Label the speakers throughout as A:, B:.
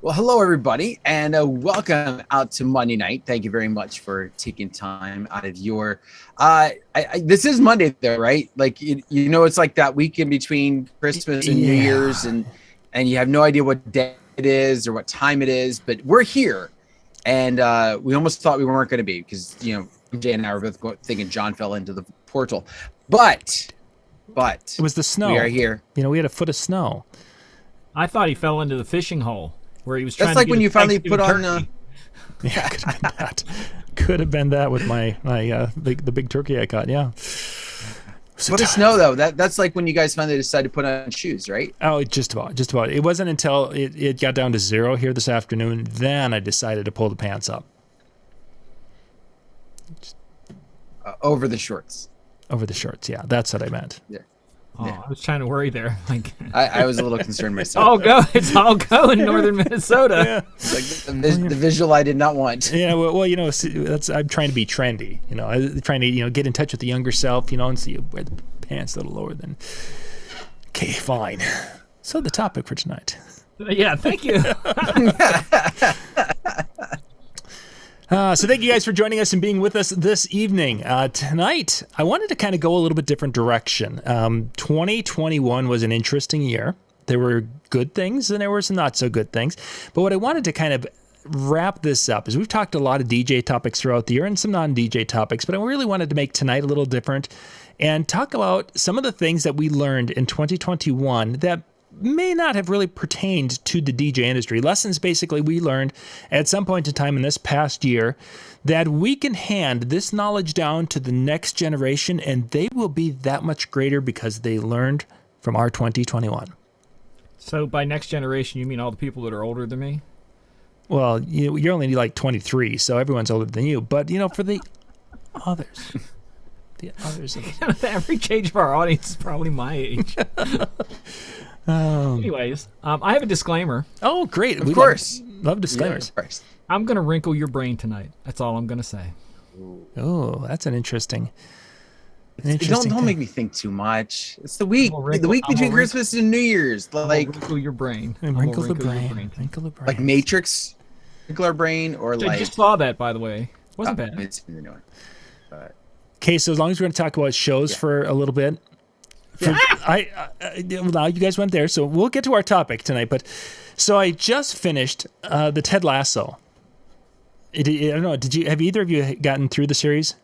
A: Well, hello, everybody, and welcome out to Monday night. Thank you very much for taking time out of your. This is Monday, though, right? Like it's like that weekend between Christmas and New Year's, and you have no idea what day it is or what time it is. But we're here, and we almost thought we weren't going to be because Jay and I were both thinking John fell into the portal, but
B: it was the snow.
A: We are here.
B: We had a foot of snow.
C: I thought he fell into the fishing hole where he was
A: trying. That's like when you finally put on.
B: Yeah, could have been that. Could have been that with my the big turkey I caught. Yeah.
A: Foot of snow though. That's like when you guys finally decided to put on shoes, right?
B: Oh, just about. It wasn't until it got down to 0 here this afternoon. Then I decided to pull the pants up.
A: Over the shorts.
B: Over the shorts, yeah. That's what I meant.
A: Yeah.
C: Oh, yeah. I was trying to worry there. Like
A: I was a little concerned myself.
C: It's all go in northern Minnesota.
B: Yeah.
A: It's like the visual I did not want.
B: Yeah, well, I'm trying to be trendy. I'm trying to get in touch with the younger self. And see you wear the pants a little lower than. Okay, fine. So the topic for tonight.
C: Yeah, thank you.
B: So thank you guys for joining us and being with us this evening. Tonight, I wanted to kind of go a little bit different direction. 2021 was an interesting year. There were good things and there were some not so good things. But what I wanted to kind of wrap this up is we've talked a lot of DJ topics throughout the year and some non-DJ topics, but I really wanted to make tonight a little different and talk about some of the things that we learned in 2021 that may not have really pertained to the DJ industry. Lessons basically we learned at some point in time in this past year that we can hand this knowledge down to the next generation and they will be that much greater because they learned from our 2021.
C: So by next generation, you mean all the people that are older than me?
B: Well, you're only like 23, so everyone's older than you. But, for the others... The others of
C: the average age of our audience is probably my age. Anyways, I have a disclaimer.
B: Oh, great.
A: Of course.
B: Love disclaimers.
A: Yeah,
C: I'm going to wrinkle your brain tonight. That's all I'm going to say.
B: Oh, that's an interesting
A: don't make me think too much. It's the week between Christmas and New Year's. Like
C: wrinkle your brain.
B: Wrinkle the brain. Wrinkle the brain.
A: Like Matrix, wrinkle our brain, or
C: I just saw that, by the way. Wasn't bad.
A: It's in the new one. But
B: okay, so as long as we're going to talk about shows for a little bit, now you guys went there, so we'll get to our topic tonight. But so I just finished the Ted Lasso. I don't know. Have either of you gotten through the series?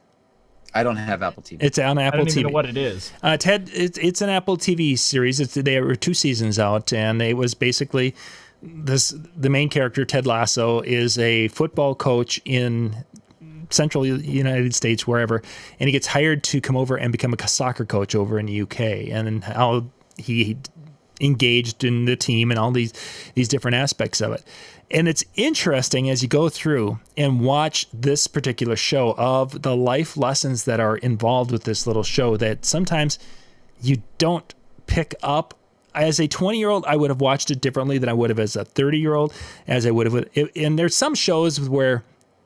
A: I don't have Apple TV.
B: It's on Apple TV.
C: I don't even know what it is.
B: Ted, it's an Apple TV series. There were 2 seasons out, and it was basically the main character, Ted Lasso, is a football coach in central United States, wherever, and he gets hired to come over and become a soccer coach over in the UK, and how he engaged in the team and all these different aspects of it. And it's interesting as you go through and watch this particular show of the life lessons that are involved with this little show that sometimes you don't pick up. As a 20-year-old, I would have watched it differently than I would have as a 30-year-old, as I would have. And there's some shows where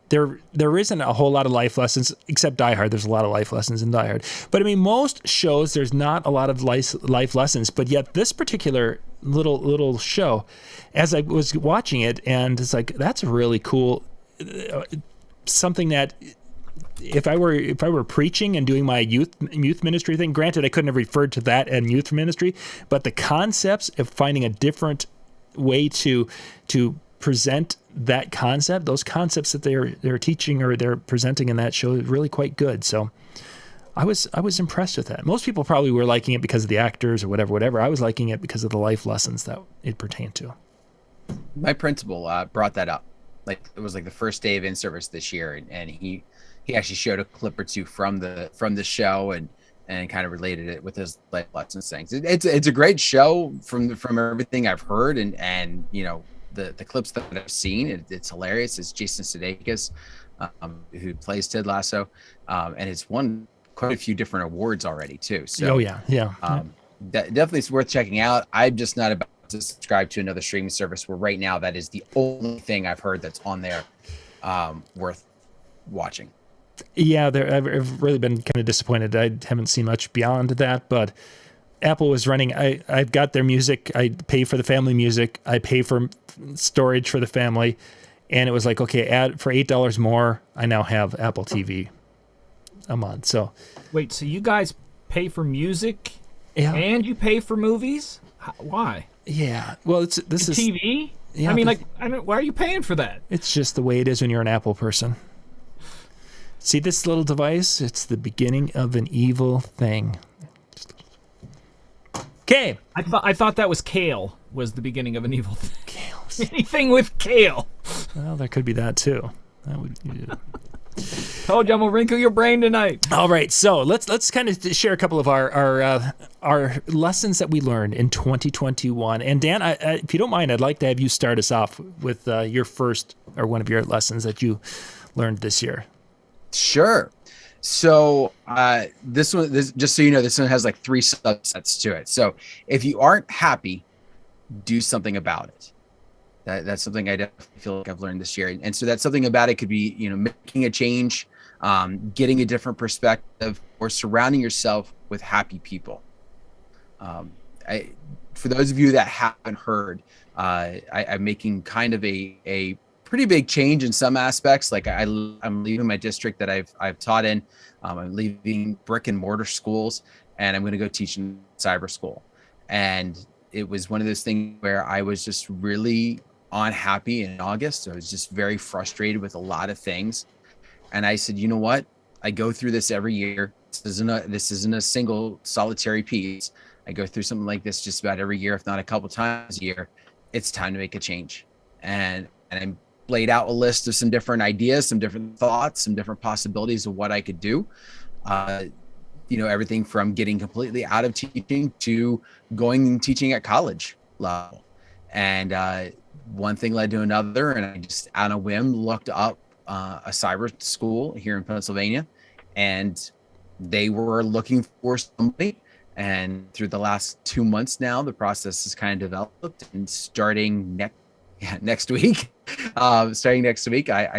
B: there isn't a whole lot of life lessons, except Die Hard. There's a lot of life lessons in Die Hard. But I mean, most shows, there's not a lot of life lessons. But yet this particular little show, as I was watching it, and it's like, that's really cool. Something that if I were preaching and doing my youth ministry thing, granted, I couldn't have referred to that in youth ministry, but the concepts of finding a different way to present that concept, those concepts that they're teaching or they're presenting in that show is really quite good. So I was impressed with that. Most people probably were liking it because of the actors or whatever. I was liking it because of the life lessons that it pertained to.
A: My principal brought that up. Like it was like the first day of in-service this year, and he actually showed a clip or two from the show and kind of related it with his life lessons things. It's a great show from everything I've heard and the clips that I've seen. It's hilarious. It's Jason Sudeikis who plays Ted Lasso, and it's won quite a few different awards already too. So definitely it's worth checking out. I'm just not about to subscribe to another streaming service where right now that is the only thing I've heard that's on there worth watching.
B: Yeah, I've really been kind of disappointed. I haven't seen much beyond that, but Apple was running, I've got their music. I pay for the family music. I pay for storage for the family. And it was like, okay, for $8 more, I now have Apple TV a month. So
C: wait, so you guys pay for music and you pay for movies? Why?
B: Yeah. Well, this is
C: TV.
B: Yeah,
C: I mean, why are you paying for that?
B: It's just the way it is when you're an Apple person. See this little device? It's the beginning of an evil thing. Okay.
C: I thought that was kale was the beginning of an evil thing.
B: Kale.
C: Anything with kale.
B: Well, there could be that too. That would. Yeah.
C: Told you I'm gonna wrinkle your brain tonight.
B: All right, so let's kind of share a couple of our lessons that we learned in 2021. And Dan, if you don't mind, I'd like to have you start us off with your first or one of your lessons that you learned this year.
A: Sure. So this just so you know, this one has like 3 subsets to it. So if you aren't happy, do something about it. That's something I definitely feel like I've learned this year. And so that something about it could be, making a change, getting a different perspective, or surrounding yourself with happy people. For those of you that haven't heard, I'm making kind of a pretty big change in some aspects. Like I'm leaving my district that I've taught in. I'm leaving brick and mortar schools, and I'm going to go teach in cyber school. And it was one of those things where I was just really unhappy in August. I was just very frustrated with a lot of things. And I said, you know what? I go through this every year. This isn't a single solitary piece. I go through something like this just about every year, if not a couple times a year. It's time to make a change. And I laid out a list of some different ideas, some different thoughts, some different possibilities of what I could do. Everything from getting completely out of teaching to going and teaching at college level. And one thing led to another, and I just on a whim looked up a cyber school here in Pennsylvania, and they were looking for somebody. And through the last 2 months now, the process has kind of developed, and starting next week, I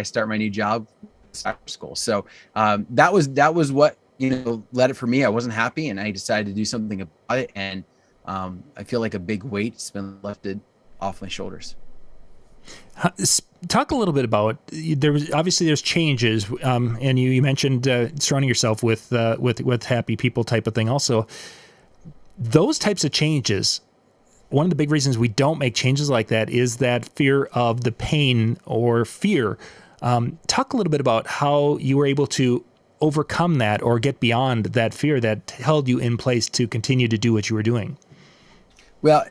A: start my new job at cyber school. So that was what led it for me. I wasn't happy, and I decided to do something about it. And I feel like a big weight's been lifted off my shoulders.
B: Talk a little bit about there's changes, and you mentioned surrounding yourself with happy people type of thing. Also, those types of changes. One of the big reasons we don't make changes like that is that fear of the pain or fear. Talk a little bit about how you were able to overcome that or get beyond that fear that held you in place to continue to do what you were doing.
A: Well,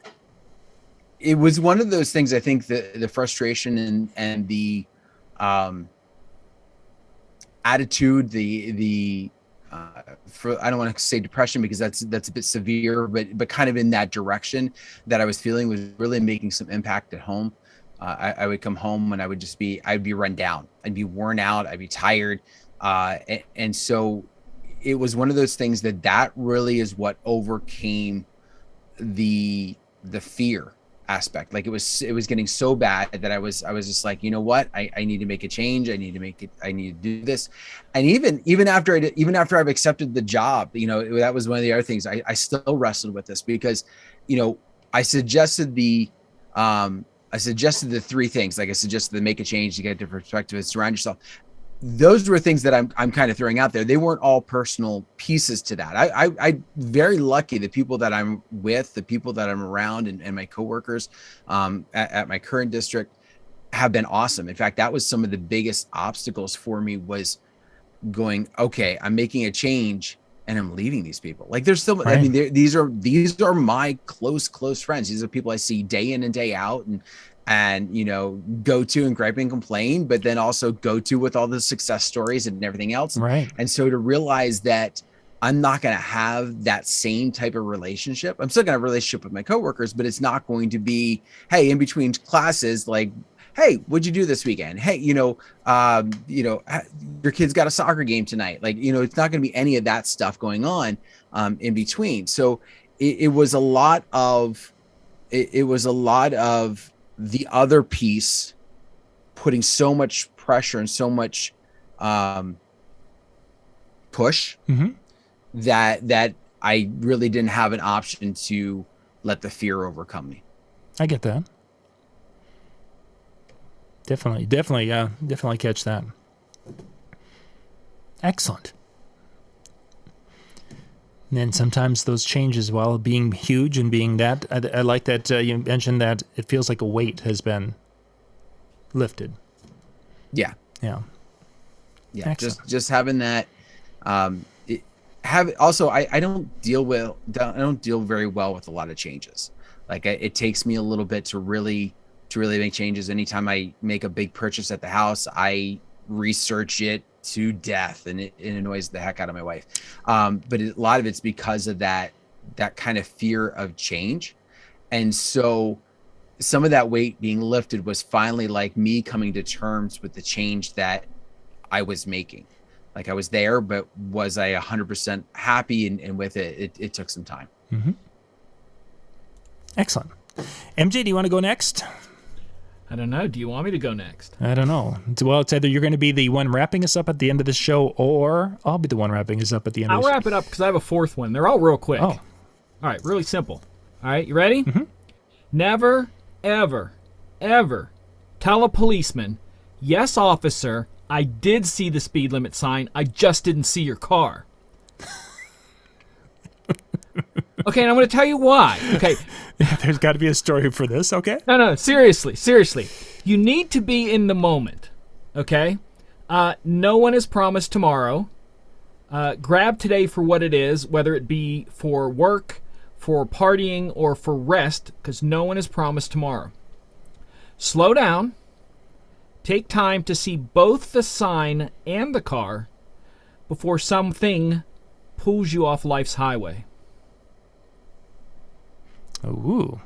A: it was one of those things. I think the frustration and the attitude, I don't want to say depression because that's a bit severe, but kind of in that direction that I was feeling was really making some impact at home. I would come home and I'd be run down. I'd be worn out. I'd be tired. And so it was one of those things that really is what overcame the fear aspect. Like it was getting so bad that I was just like, you know what, I need to make a change. I need to do this. And even after I've accepted the job, that was one of the other things I still wrestled with this because, I suggested the 3 things. Like I suggested to make a change, to get a different perspective, and surround yourself. Those were things that I'm kind of throwing out there. They weren't all personal pieces to that. I'm very lucky. The people that I'm with, the people that I'm around, and my coworkers at my current district have been awesome. In fact, that was some of the biggest obstacles for me, was going, okay, I'm making a change and I'm leaving these people. Like there's still, right. I mean, these are my close friends. These are people I see day in and day out, and go to and gripe and complain, but then also go to with all the success stories and everything else.
B: Right.
A: And so to realize that I'm not going to have that same type of relationship. I'm still going to have a relationship with my coworkers, but it's not going to be, hey, in between classes, like, hey, what'd you do this weekend? Hey, your kid's got a soccer game tonight. Like, it's not going to be any of that stuff going on in between. So it was a lot of the other piece putting so much pressure and so much push that I really didn't have an option to let the fear overcome me.
B: I get that. Definitely, yeah, definitely catch that. Excellent. And then sometimes those changes, while being huge and being that, I like that you mentioned that it feels like a weight has been lifted.
A: Yeah.
B: Yeah.
A: Yeah. Excellent. Just having that. I don't deal very well with a lot of changes. Like it takes me a little bit to really make changes. Anytime I make a big purchase at the house, I research it to death, and it annoys the heck out of my wife. But a lot of it's because of that kind of fear of change. And so some of that weight being lifted was finally like me coming to terms with the change that I was making. Like I was there, but was I 100% happy and with it? It took some time.
B: Mm-hmm. Excellent. MJ, do you want to go next?
C: I don't know. Do you want me to go next?
B: I don't know. Well, it's either you're going to be the one wrapping us up at the end of the show, or I'll be the one wrapping us up at the end of the show.
C: I'll wrap it up because I have a fourth one. They're all real quick.
B: Oh.
C: All right, really simple. All right, you ready?
B: Mm-hmm.
C: Never, ever, ever tell a policeman, yes, officer, I did see the speed limit sign. I just didn't see your car. Okay, and I'm going to tell you why. Okay.
B: There's got to be a story for this, okay?
C: No, seriously. You need to be in the moment, okay? No one is promised tomorrow. Grab today for what it is, whether it be for work, for partying, or for rest, because no one is promised tomorrow. Slow down. Take time to see both the sign and the car before something pulls you off life's highway.
B: Ooh.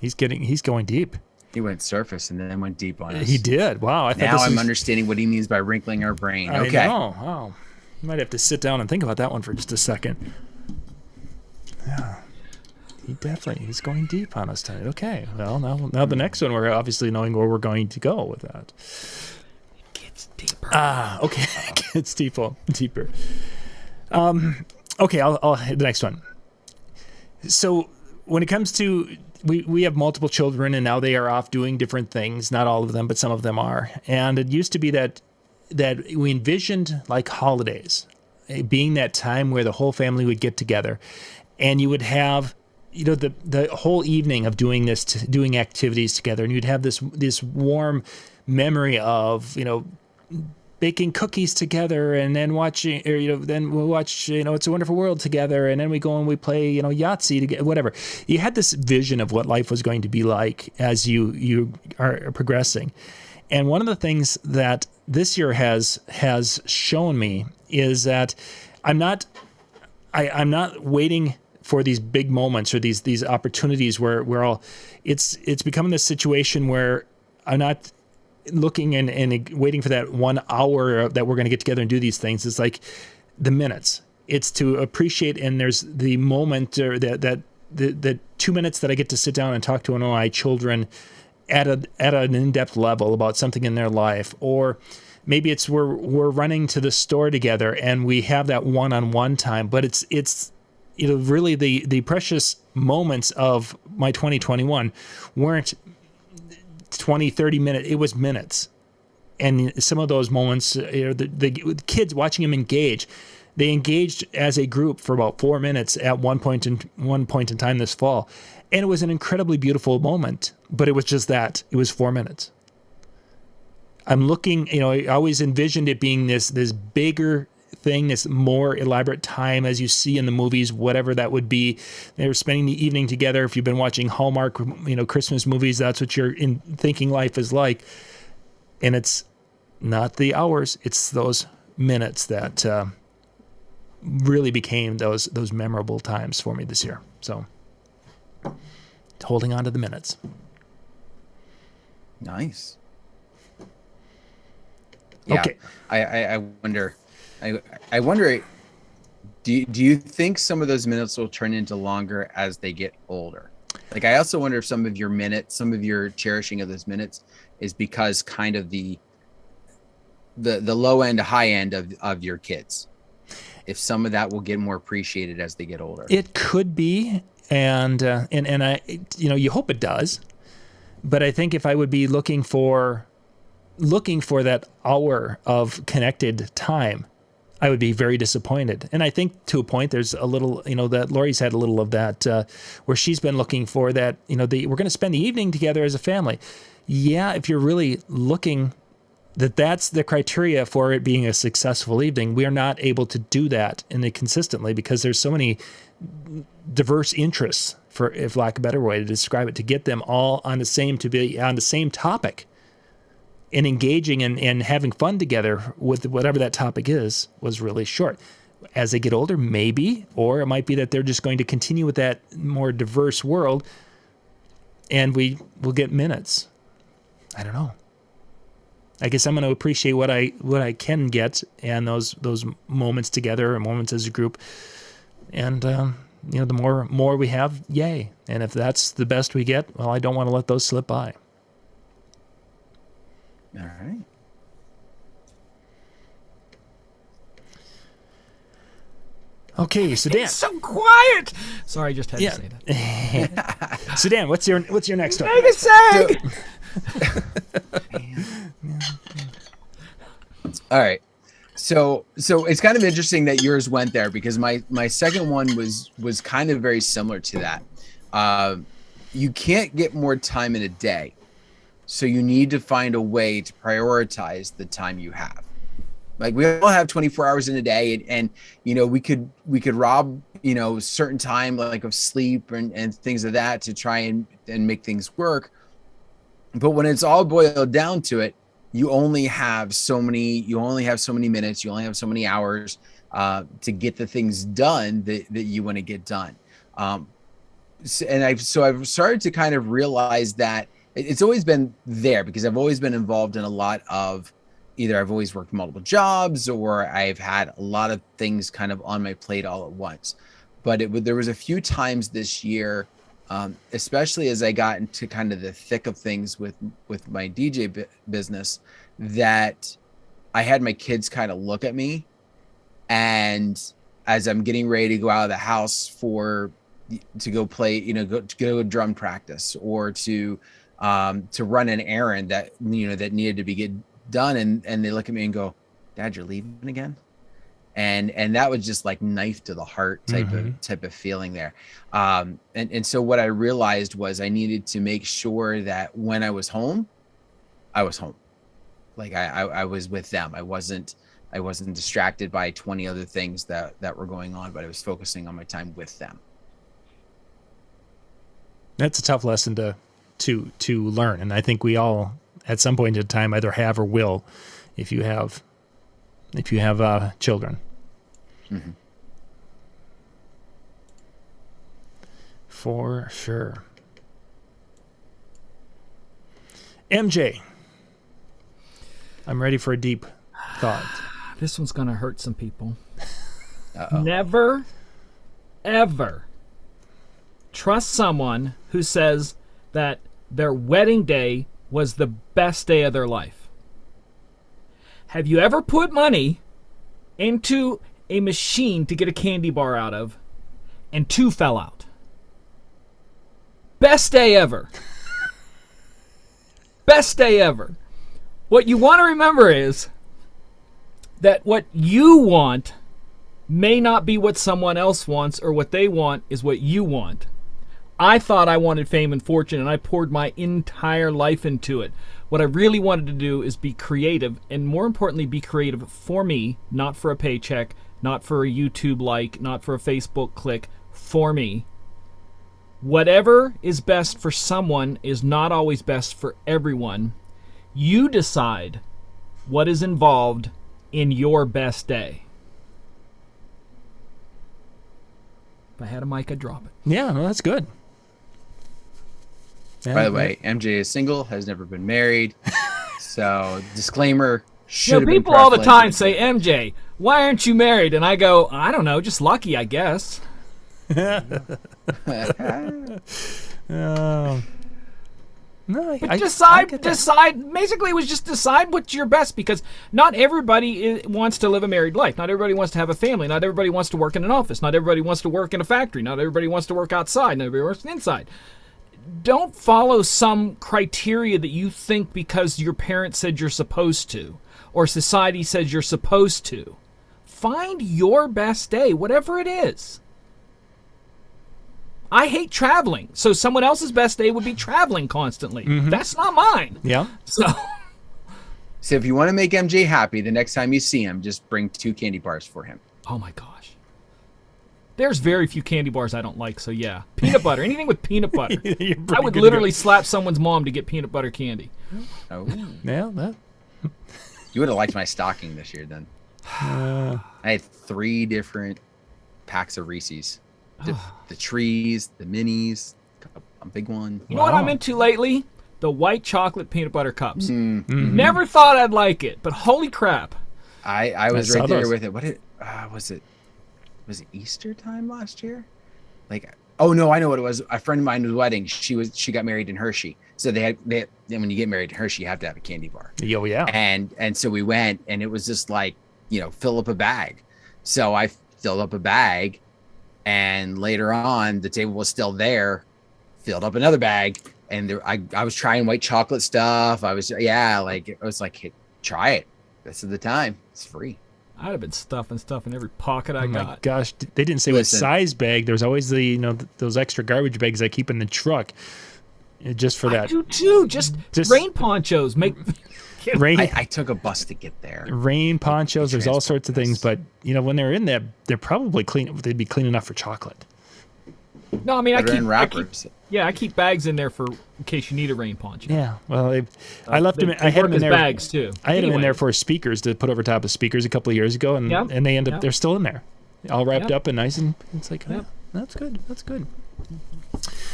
B: He's going deep.
A: He went surface and then went deep on us.
B: He did. Wow.
A: Now I'm understanding what he means by wrinkling our brain. Okay.
B: I know. Wow. You might have to sit down and think about that one for just a second. Yeah. He's going deep on us tonight. Okay. Well, now the next one, we're obviously knowing where we're going to go with that.
C: It gets deeper.
B: Okay. It gets deeper. Okay, I'll hit the next one. So when it comes to, we have multiple children, and now they are off doing different things. Not all of them, but some of them are. And it used to be that we envisioned like holidays being that time where the whole family would get together, and you would have, the whole evening of doing activities together, and you'd have this warm memory of, baking cookies together, and then watching, then we'll watch, It's a Wonderful World together, and then we go and we play, Yahtzee together, whatever. You had this vision of what life was going to be like as you are progressing. And one of the things that this year has shown me is that I'm not waiting for these big moments or these opportunities where we're all, it's becoming this situation where I'm not looking and waiting for that 1 hour that we're going to get together and do these things. It's like the minutes. It's to appreciate, and there's the moment, or the 2 minutes that I get to sit down and talk to one of my children at an in-depth level about something in their life, or maybe it's we're running to the store together and we have that one-on-one time. But it's really the precious moments of my 2021 weren't 20, 30 minutes, it was minutes. And some of those moments, the kids, watching them engage, they engaged as a group for about 4 minutes at one point in time this fall. And it was an incredibly beautiful moment, but it was just that. It was 4 minutes. I'm looking, I always envisioned it being this bigger thing, this more elaborate time, as you see in the movies, whatever that would be. They were spending the evening together. If you've been watching Hallmark, Christmas movies, that's what you're thinking life is like. And it's not the hours, it's those minutes that really became those memorable times for me this year. So holding on to the minutes.
A: Nice. Yeah.
B: Okay.
A: I wonder. I wonder, do you think some of those minutes will turn into longer as they get older? Like, I also wonder if some of your cherishing of those minutes is because kind of the low end to high end of your kids if some of that will get more appreciated as they get older.
B: It could be, and I, you hope it does. But I think if I would be looking for that hour of connected time, I would be very disappointed. And I think to a point, there's a little, that Lori's had a little of that, where she's been looking for that, we're going to spend the evening together as a family. Yeah, if you're really looking that's the criteria for it being a successful evening, we are not able to do that consistently because there's so many diverse interests, for if lack of a better way to describe it, to get them all to be on the same topic and engaging and having fun together with whatever that topic is was really short. As they get older, maybe, or it might be that they're just going to continue with that more diverse world and we will get minutes. I don't know. I guess I'm going to appreciate what I can get and those moments together and moments as a group. And, the more we have, yay. And if that's the best we get, well, I don't want to let those slip by.
A: All right.
B: Okay, so Dan.
C: It's so quiet. Sorry, I just had to say that.
B: So Dan, what's your next story?
C: Mega Sag!
A: All right. So it's kind of interesting that yours went there because my second one was kind of very similar to that. You can't get more time in a day. So you need to find a way to prioritize the time you have. Like we all have 24 hours in a day and we could rob, certain time like of sleep and things of that to try and make things work. But when it's all boiled down to it, you only have so many minutes, you only have so many hours to get the things done that you want to get done. And I've started to kind of realize that it's always been there because I've always been involved in a lot of either I've always worked multiple jobs or I've had a lot of things kind of on my plate all at once. But there was a few times this year, especially as I got into kind of the thick of things with my DJ business, that I had my kids kind of look at me, and as I'm getting ready to go out of the house to go play, go to drum practice or to run an errand that that needed to be get done, and they look at me and go, "Dad, you're leaving again?" And that was just like knife to the heart type of feeling there. And so what I realized was I needed to make sure that when I was home, like I was with them. I wasn't distracted by 20 other things that were going on, but I was focusing on my time with them.
B: That's a tough lesson to learn, and I think we all at some point in time either have or will, if you have children.
A: Mm-hmm.
B: For sure. MJ, I'm ready for a deep thought.
C: This one's gonna hurt some people.
A: Uh-oh.
C: Never, ever trust someone who says that their wedding day was the best day of their life. Have you ever put money into a machine to get a candy bar out of and 2 fell out? Best day ever. Best day ever. What you want to remember is that what you want may not be what someone else wants, or what they want is what you want. I thought I wanted fame and fortune, and I poured my entire life into it. What I really wanted to do is be creative, and more importantly, be creative for me, not for a paycheck, not for a YouTube like, not for a Facebook click, for me. Whatever is best for someone is not always best for everyone. You decide what is involved in your best day. If I had a mic, I'd drop it.
B: Yeah, well, that's good. Yeah,
A: by the way, MJ is single, has never been married. So disclaimer, should have been
C: people all the
A: preferred.
C: time say, MJ, why aren't you married? And I go, I don't know, just lucky, I guess.
B: No,
C: But
B: I
C: decide.
B: get that.
C: Basically, it was just decide what's your best, because not everybody wants to live a married life. Not everybody wants to have a family. Not everybody wants to work in an office. Not everybody wants to work in a factory. Not everybody wants to work outside. Not everybody works inside. Don't follow some criteria that you think because your parents said you're supposed to, or society says you're supposed to. Find your best day, whatever it is. I hate traveling, so someone else's best day would be traveling constantly. That's not mine.
B: Yeah.
C: So
A: if you want to make MJ happy, the next time you see him, just bring 2 candy bars for him.
C: oh my gosh. There's very few candy bars I don't like, so yeah. Peanut butter, anything with peanut butter. I would literally slap someone's mom to get peanut butter candy.
A: Oh,
B: Yeah, that.
A: you would have liked my stocking this year then. I had 3 different packs of Reese's. The trees, the minis, a big one.
C: You know what I'm into lately? The white chocolate peanut butter cups. Never thought I'd like it, but holy crap.
A: I was
B: I
A: right
B: saw
A: there
B: those.
A: with it. What was it? Was it Easter time last year? Like, oh no, I know what it was. A friend of mine's wedding. She got married in Hershey. So they when you get married in Hershey, you have to have a candy bar.
B: Oh, yeah.
A: And so we went, and it was just like, fill up a bag. So I filled up a bag, and later on the table was still there, filled up another bag, and I was trying white chocolate stuff. I was like, hey, try it. This is the time. It's free.
C: I'd have been stuffing stuff in every pocket I
B: Oh my
C: got.
B: gosh, they didn't say
A: Listen.
B: what size bag. There's always the those extra garbage bags I keep in the truck, just for
C: I
B: that
C: do too. Just rain ponchos.
B: rain.
A: I took a bus to get there.
B: Rain ponchos. There's all sorts of things,
A: Transport
B: but when they're in there, they're probably clean. They'd be clean enough for chocolate.
C: No, I mean I
A: They're in
C: keep
A: wrappers.
C: I keep bags in there in case you need a rain poncho.
B: Yeah. Well, I left them.
C: They
B: I had them
C: work
B: in
C: as
B: there.
C: bags too.
B: I had them in
C: Anyway.
B: there for speakers to put over top of speakers a couple of years ago, and
C: Yeah.
B: and they end up
C: Yeah.
B: they're still in there, all wrapped
C: Yeah.
B: up and nice, and it's like,
C: Yeah.
B: oh, that's good. That's good.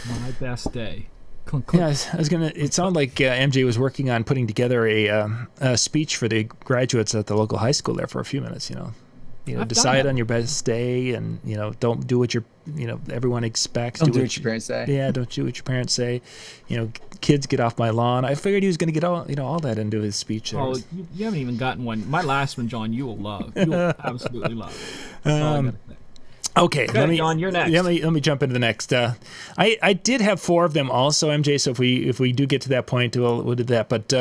C: My best day. Clunk, clunk.
B: Yeah, I was gonna. It sounded like MJ was working on putting together a speech for the graduates at the local high school there for a few minutes.
C: I've done
B: Decide
C: that.
B: on your best day, and don't do what everyone expects.
A: Don't do what your parents say.
B: Yeah, don't do what your parents say. Kids, get off my lawn. I figured he was going to get all that into his speech there.
C: Oh, you haven't even gotten one. My last one, John, you will love. You will absolutely love. That's all I gotta say.
B: Okay,
C: Okay, John, you're next.
B: Let me jump into the next. I did have 4 of them also, MJ. So if we do get to that point, we'll do that. But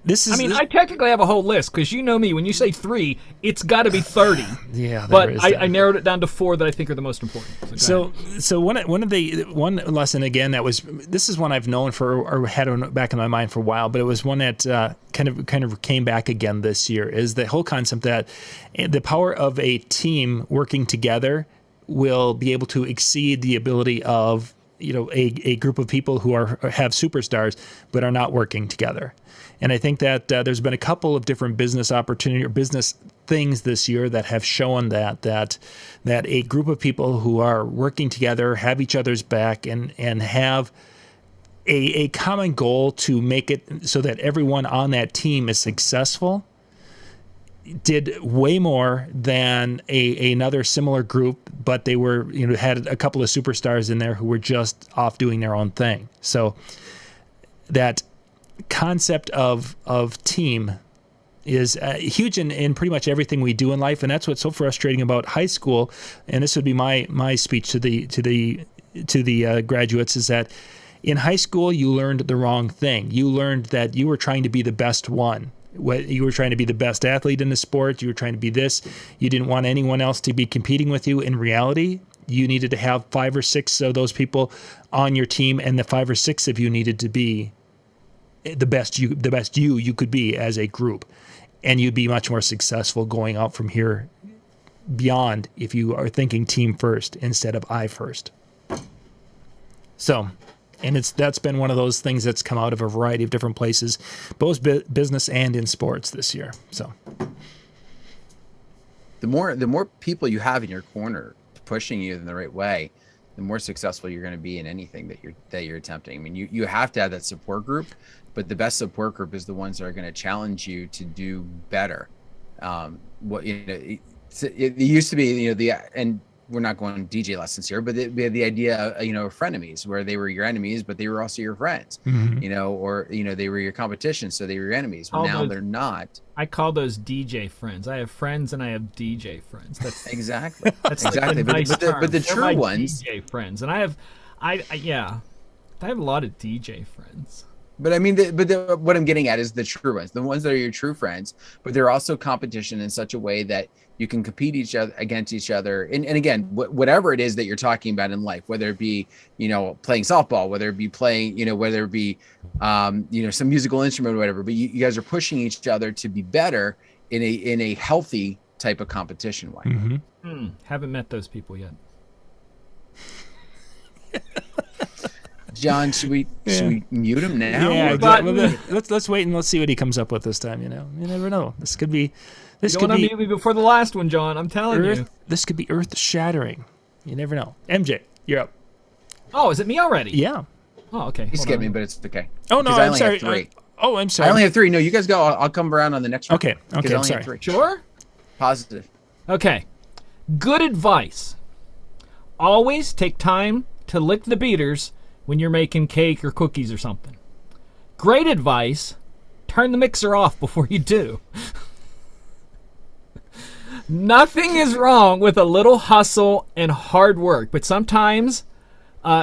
B: this is.
C: I technically have a whole list, because you know me. When you say 3, it's got to be 30.
B: Yeah, there
C: But
B: is
C: I
B: that.
C: narrowed it down to 4 that I think are the most important. So
B: One lesson again this is one I've known for or had back in my mind for a while, but it was one that kind of came back again this year, is the whole concept that the power of a team working together will be able to exceed the ability of a group of people who have superstars but are not working together. And I think that there's been a couple of different business opportunity or business things this year that have shown that a group of people who are working together, have each other's back, and have a common goal to make it so that everyone on that team is successful, did way more than another similar group, but they were had a couple of superstars in there who were just off doing their own thing. So that concept of team is huge in pretty much everything we do in life, and that's what's so frustrating about high school. And this would be my speech to the graduates, is that in high school you learned the wrong thing. You learned that you were trying to be the best one. You were trying to be the best athlete in the sport. You were trying to be this. You didn't want anyone else to be competing with you. In reality, you needed to have 5 or 6 of those people on your team, and the 5 or 6 of you needed to be the best you could be as a group, and you'd be much more successful going out from here beyond if you are thinking team first instead of I first. So, and that's been one of those things that's come out of a variety of different places, both business and in sports this year. So
A: The more people you have in your corner pushing you in the right way, the more successful you're going to be in anything that you're attempting. I mean, you have to have that support group, but the best support group is the ones that are going to challenge you to do better. It used to be, and we're not going DJ lessons here, but we had the idea, of frenemies, where they were your enemies, but they were also your friends, or they were your competition, so they were your enemies. But now they're not.
C: I call those DJ friends. I have friends and I have DJ friends. That's
A: exactly.
C: That's
A: exactly.
C: Like
A: but the true ones,
C: DJ friends, and I have a lot of DJ friends.
A: But I mean, what I'm getting at is the true ones, the ones that are your true friends, but they're also competition in such a way that you can compete against each other. And again, whatever it is that you're talking about in life, whether it be, playing softball, whether it be playing, whether it be, some musical instrument or whatever, but you guys are pushing each other to be better in a healthy type of competition way.
C: Haven't met those people yet.
A: John, should we mute him now?
B: Yeah, exactly. Let's wait and let's see what he comes up with this time. You never know. This could be.
C: You don't want to mute me before the last one, John. I'm telling you.
B: This could be earth-shattering. You never know. MJ, you're up.
C: Oh, is it me already?
B: Yeah.
C: Oh, okay.
A: He skipped me, but it's okay.
B: Oh no, I'm sorry.
A: I'm
B: sorry.
A: I only have 3. No, you guys go. I'll come around on the next one.
B: Okay. I'm sorry.
A: 3.
C: Sure.
A: Positive.
C: Okay. Good advice. Always take time to lick the beaters when you're making cake or cookies or something. Great advice. Turn the mixer off before you do. Nothing is wrong with a little hustle and hard work, but sometimes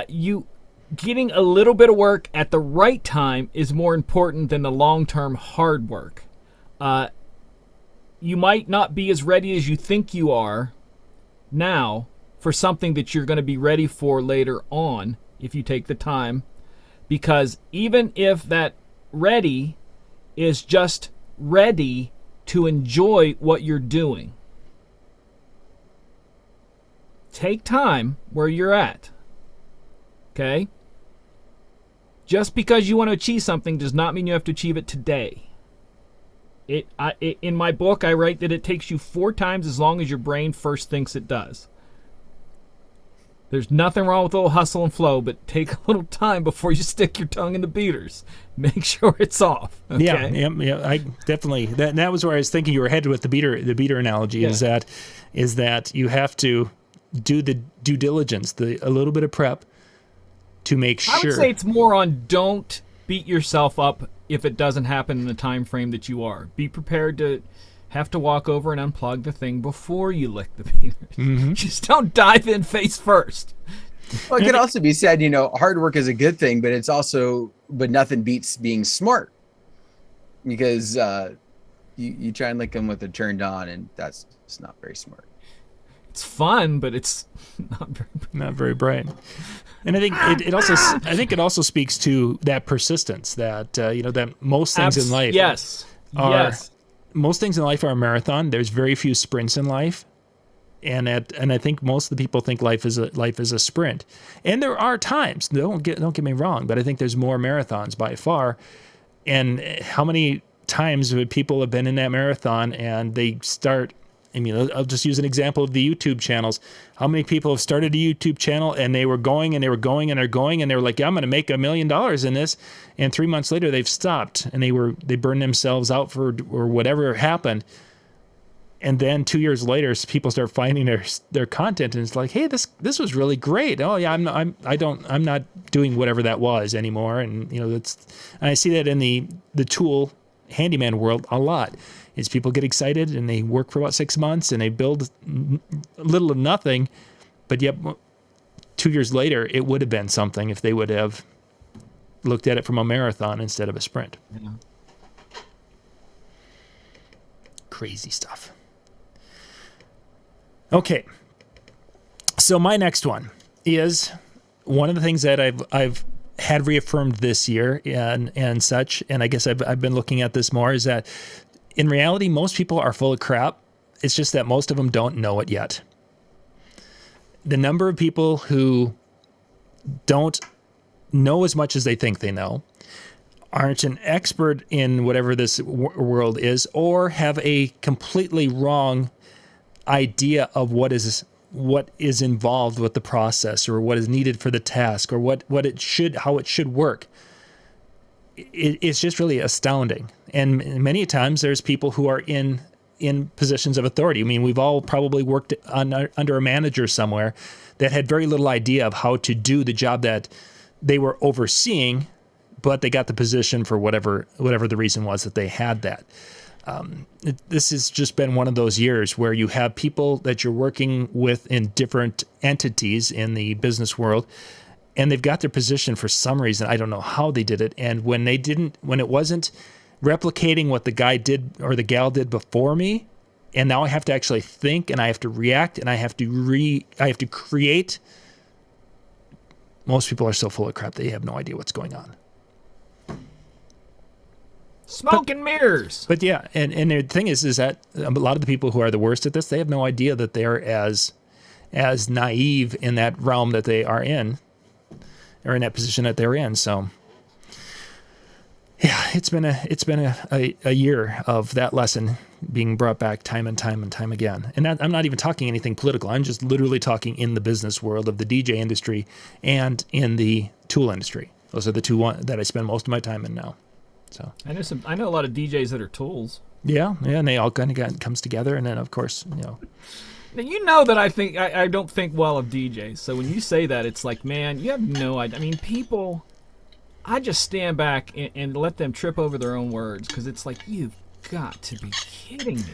C: you getting a little bit of work at the right time is more important than the long-term hard work. You might not be as ready as you think you are now for something that you're going to be ready for later on if you take the time, because even if that ready is just ready to enjoy what you're doing, take time where you're at. Okay? Just because you want to achieve something does not mean you have to achieve it today. In my book, I write that it takes you 4 times as long as your brain first thinks it does. There's nothing wrong with a little hustle and flow, but take a little time before you stick your tongue in the beaters. Make sure it's off. Okay?
B: Yeah. I definitely that was where I was thinking you were headed with the beater analogy. Yeah. Is that you have to do the due diligence, a little bit of prep to make sure.
C: I would say it's more on don't beat yourself up if it doesn't happen in the time frame that you are. Be prepared to have to walk over and unplug the thing before you lick the beaters. Just don't dive in face first.
A: Well, it could also be said, hard work is a good thing, but nothing beats being smart, because you try and lick them with it turned on, and that's just not very smart.
C: It's fun, but it's
B: not very bright. And I think it also speaks to that persistence that that most things in life most things in life are a marathon. There's very few sprints in life, and I think most of the people think life is a sprint. And there are times, don't get me wrong, but I think there's more marathons by far. And how many times people have been in that marathon and they start? I mean, I'll just use an example of the YouTube channels. How many people have started a YouTube channel and they were going and they were going and they're going and they were like, yeah, I'm going to make $1 million in this. And 3 months later, they've stopped and they burned themselves out or whatever happened. And then 2 years later, people start finding their content and it's like, hey, this was really great. Oh yeah, I'm not doing whatever that was anymore. And and I see that in the tool handyman world a lot. Is people get excited and they work for about 6 months and they build little of nothing, but yet 2 years later it would have been something if they would have looked at it from a marathon instead of a sprint.
C: Yeah.
B: Crazy stuff. Okay, so my next one is one of the things that I've had reaffirmed this year and such, and I guess I've been looking at this more, is that in reality, most people are full of crap. It's just that most of them don't know it yet. The number of people who don't know as much as they think they know, aren't an expert in whatever this world is, or have a completely wrong idea of what is involved with the process, or what is needed for the task, or how it should work. It's just really astounding. And many times there's people who are in in positions of authority. I mean, we've all probably worked under a manager somewhere that had very little idea of how to do the job that they were overseeing, but they got the position for whatever the reason was that they had that. This has just been one of those years where you have people that you're working with in different entities in the business world, and they've got their position for some reason. I don't know how they did it. And when it wasn't replicating what the guy did or the gal did before me, and now I have to actually think and I have to react and I have to create. Most people are so full of crap they have no idea what's going on.
C: Smoke and mirrors.
B: But yeah, and the thing is that a lot of the people who are the worst at this, they have no idea that they're as naive in that realm that they are in, or in that position that they're in. So yeah, it's been a year of that lesson being brought back time and time and time again. And I'm not even talking anything political. I'm just literally talking in the business world of the DJ industry and in the tool industry. Those are the two that I spend most of my time in now. So
C: I know a lot of DJs that are tools.
B: Yeah, and they all kind of comes together, and then of course,
C: Now, you know that I don't think well of DJs. So when you say that, it's like, man, you have no idea. I mean, people, I just stand back and let them trip over their own words, because it's like, you've got to be kidding me.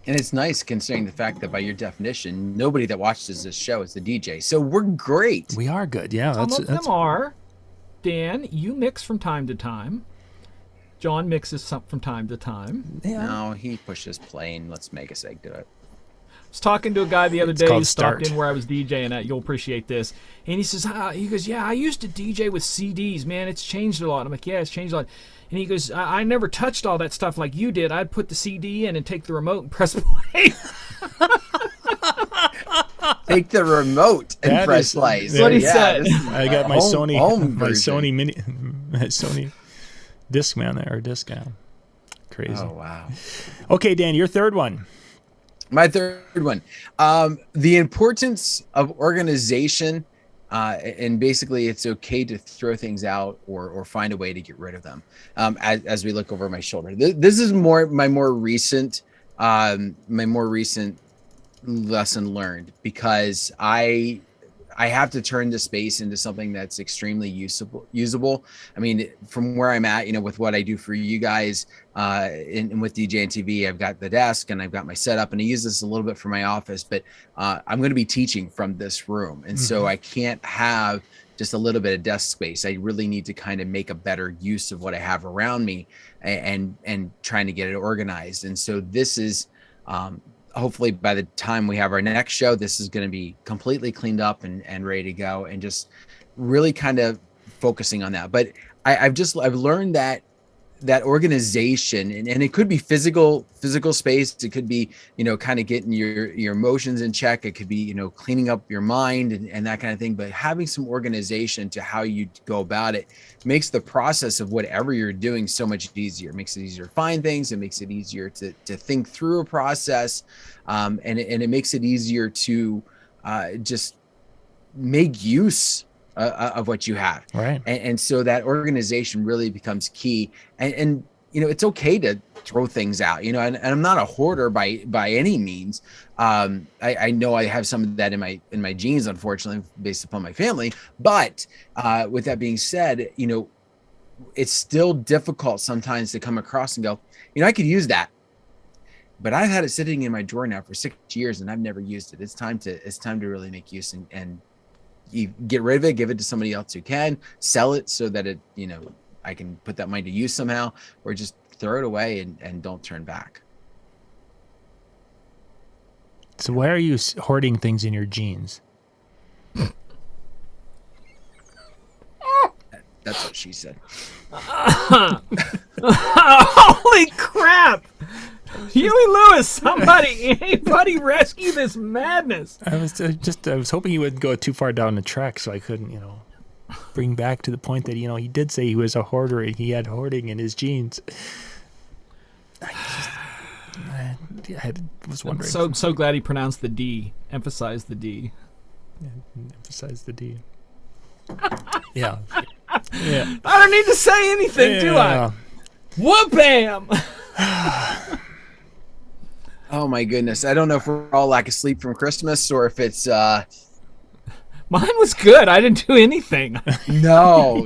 A: And it's nice considering the fact that by your definition, nobody that watches this show is the DJ. So we're great.
B: We are good. Yeah,
C: Some of them are. Dan, you mix from time to time. John mixes some from time to time.
B: Yeah.
A: No, he pushes play and lets Megas Egg do it.
C: I was talking to a guy the other day who stopped
B: Start.
C: in where I was DJing at. You'll appreciate this. And he says, yeah, I used to DJ with CDs, man. It's changed a lot. I'm like, yeah, it's changed a lot. And he goes, I never touched all that stuff like you did. I'd put the CD in and take the remote and press play.
A: Take the remote and press play.
C: That's what he said.
B: I got my
A: home
B: Sony Mini, Sony Discman there, or Discman. Crazy.
A: Oh, wow.
B: Okay, Dan, your third one.
A: My third one. The importance of organization, and basically it's okay to throw things out or find a way to get rid of them. As we look over my shoulder, this is my more recent lesson learned, because I have to turn the space into something that's extremely usable. I mean, from where I'm at, with what I do for you guys, and with DJNTV, I've got the desk and I've got my setup, and I use this a little bit for my office, but I'm going to be teaching from this room. And so I can't have just a little bit of desk space. I really need to kind of make a better use of what I have around me and trying to get it organized. And so this is, hopefully by the time we have our next show, this is going to be completely cleaned up and ready to go, and just really kind of focusing on that. But I've learned that organization, and it could be physical space. It could be, kind of getting your emotions in check. It could be, cleaning up your mind and that kind of thing. But having some organization to how you go about it makes the process of whatever you're doing so much easier. It makes it easier to find things. It makes it easier to think through a process. And it makes it easier to just make use of what you have.
B: Right.
A: And so that organization really becomes key. And it's okay to throw things out, and I'm not a hoarder by any means. I know I have some of that in my genes, unfortunately, based upon my family. But with that being said, it's still difficult sometimes to come across and go, I could use that, but I've had it sitting in my drawer now for 6 years and I've never used it. It's time to really make use and you get rid of it, give it to somebody else who can, sell it so that it, I can put that money to use somehow, or just throw it away and don't turn back.
B: So why are you hoarding things in your jeans?
A: That's what she said.
C: Holy crap! Huey Lewis, anybody rescue this madness.
B: I was hoping he wouldn't go too far down the track, so I couldn't, bring back to the point that, he did say he was a hoarder and he had hoarding in his jeans. I was wondering.
C: I'm so glad he pronounced the D, emphasized the D.
B: Yeah, emphasize the D. Yeah. Yeah.
C: I don't need to say anything, do I? Whoop-bam!
A: Oh my goodness. I don't know if we're all lack of sleep from Christmas or if it's
C: Mine was good. I didn't do anything.
A: no.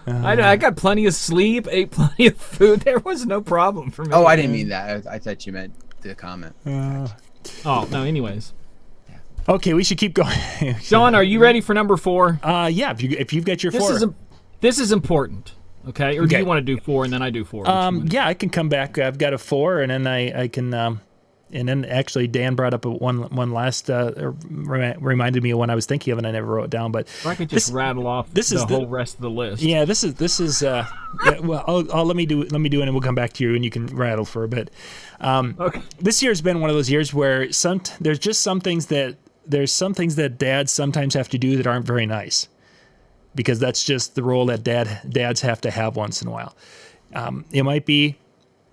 C: I got plenty of sleep, ate plenty of food. There was no problem for me.
A: Oh, I didn't mean that. I thought you meant the comment.
C: Oh, no, anyways.
B: Okay, we should keep going.
C: Sean, are you ready for number 4?
B: Yeah, if you've got your 4.
C: This is important. Okay, or do you want to do 4 and then I do 4?
B: Yeah, I can come back. I've got a 4, and then I can. And then actually, Dan brought up one last reminded me of one I was thinking of, and I never wrote it down. But
C: I could just rattle off the whole rest of the list.
B: Yeah, this is. Yeah, well, let me do it, and we'll come back to you, and you can rattle for a bit.
C: Okay.
B: This year's been one of those years where there's just some things that dads sometimes have to do that aren't very nice, because that's just the role that dads have to have once in a while. It might be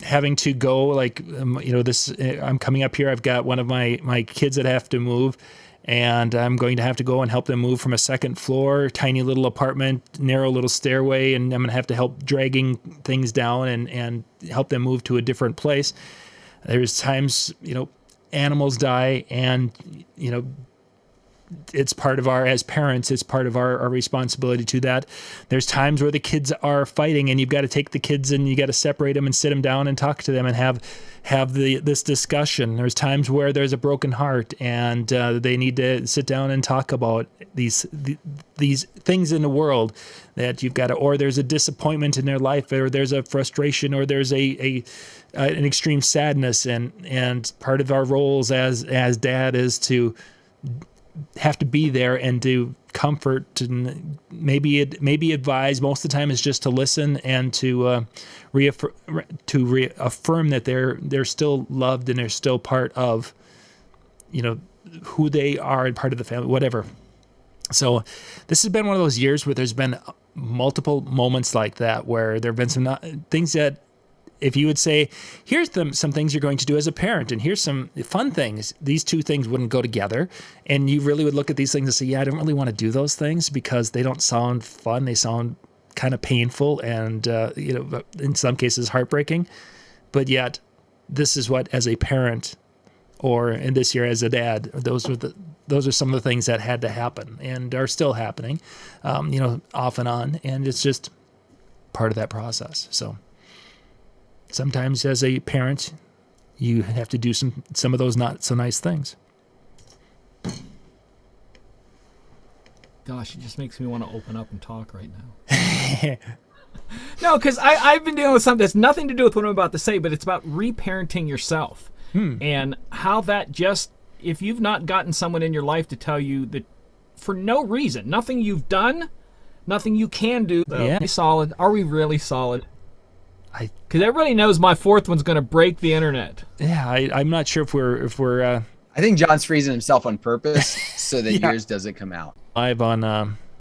B: having to go, like, I'm coming up here. I've got one of my kids that have to move, and I'm going to have to go and help them move from a second floor, tiny little apartment, narrow little stairway, and I'm going to have to help dragging things down and help them move to a different place. There's times, animals die, and, it's part of as parents, it's part of our responsibility to that. There's times where the kids are fighting, and you've got to take the kids and you got to separate them and sit them down and talk to them and have this discussion. There's times where there's a broken heart, and they need to sit down and talk about these things in the world that you've got to, or there's a disappointment in their life, or there's a frustration, or there's an extreme sadness, and part of our roles as dad is to have to be there and to comfort and maybe advise. Most of the time it's just to listen and to reaffirm that they're still loved and they're still part of who they are and part of the family, whatever. So this has been one of those years where there's been multiple moments like that, where there have been some things that, if you would say, here's some things you're going to do as a parent, and here's some fun things, these two things wouldn't go together. And you really would look at these things and say, yeah, I don't really want to do those things because they don't sound fun. They sound kind of painful and, in some cases heartbreaking. But yet, this is what, as a parent, or in this year as a dad, those are some of the things that had to happen and are still happening, off and on. And it's just part of that process. So sometimes as a parent, you have to do some of those not so nice things.
C: Gosh, it just makes me want to open up and talk right now. No, because I've been dealing with something that's nothing to do with what I'm about to say, but it's about reparenting yourself. And how that just, if you've not gotten someone in your life to tell you that for no reason, nothing you've done, nothing you can do, are we solid? Are we really solid? Because everybody knows my fourth one's going to break the internet.
B: Yeah, I'm not sure if we're.
A: I think John's freezing himself on purpose so that yours doesn't come out.
B: Live on